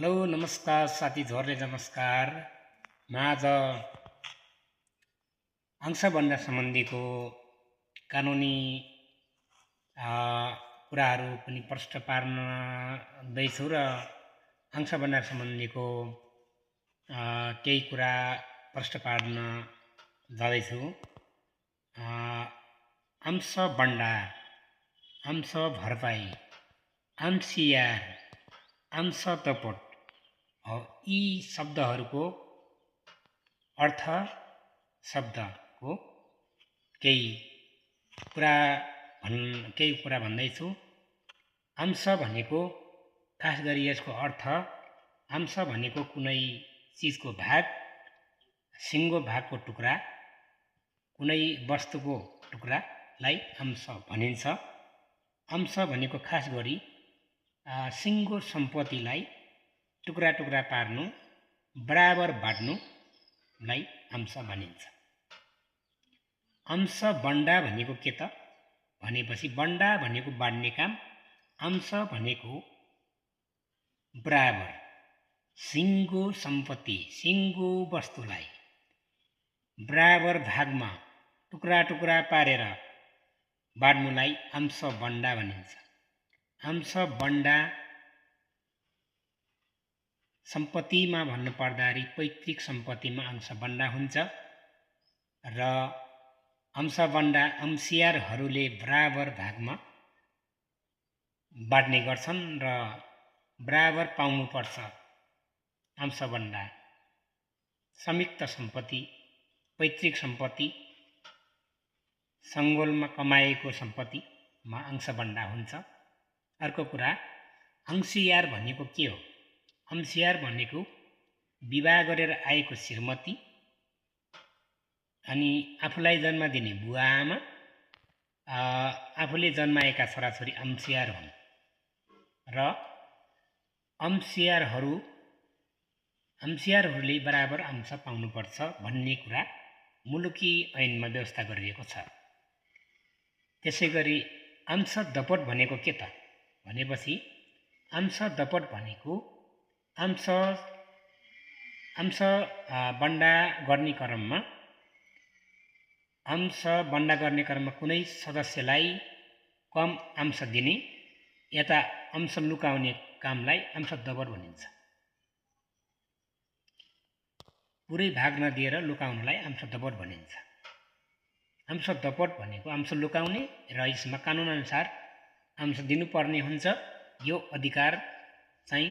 Hello नमस्कार साथीहरुले नमस्कार। म आज अंशबन्ध सम्बन्धीको कानुनी कुराहरू पनि प्रष्ट पार्न दैछु र अंशबन्ध सम्बन्धीको केही कुरा प्रष्ट पार्न जाँदैछु। अंशबन्ध, अंश भरपाई, अंशियार, अंश तपोट यी शब्दहरूको अर्थ शब्दको केही कुरा भन्दैछु। अंश भनेको खास गरी यसको अर्थ अंश भनेको कुनै चीजको भाग, सिङ्गो भागको टुक्रा, कुनै वस्तुको टुक्रालाई अंश भनिन्छ। अंश भनेको खास गरी सिङ्गो सम्पत्तिलाई टुक्रा टुक्रा पार्नु, बराबर बाँड्नुलाई अंश भनिन्छ। अंश बन्डा भनेको के त भनेपछि बन्डा भनेको बाँड्ने काम, अंश भनेको बराबर सिङ्गो सम्पत्ति, सिङ्गो वस्तुलाई बराबर भागमा टुक्रा टुक्रा पारेर बाँड्नुलाई अंश बन्डा भनिन्छ। अंश बन्डा सम्पत्तिमा भन्नु पर्दाखेरि पैतृक सम्पत्तिमा अंशबन्डा हुन्छ र अंशबन्डा अंशियारहरूले बराबर भागमा बाँड्ने गर्छन् र बराबर पाउनुपर्छ। अंशबन्डा संयुक्त सम्पत्ति, पैतृक सम्पत्ति, सङ्गोलमा कमाएको सम्पत्तिमा अंशबन्डा हुन्छ। अर्को कुरा, अंशियार भनेको के हो? अंशियार भनेको विवाह गरेर आएको श्रीमती अनि आफूलाई जन्म दिने बुवा आमा, आफूले जन्माएका छोराछोरी अंशियार हुन् र अंशियारहरूले बराबर अंश पाउनुपर्छ भन्ने कुरा मुलुकी ऐनमा व्यवस्था गरिएको छ। त्यसै गरी अंश दपट भनेको के त भनेपछि अंश दपट भनेको अंश बन्डा गर्ने क्रममा कुनै सदस्यलाई कम अंश दिने यता अंश लुकाउने कामलाई अंश दपट भनिन्छ। पुरै भाग नदिएर लुकाउनलाई अंश दपट भनिन्छ। अंश दपट भनेको अंश लुकाउने र यसमा कानुन अनुसार अंश दिनुपर्ने हुन्छ। यो अधिकार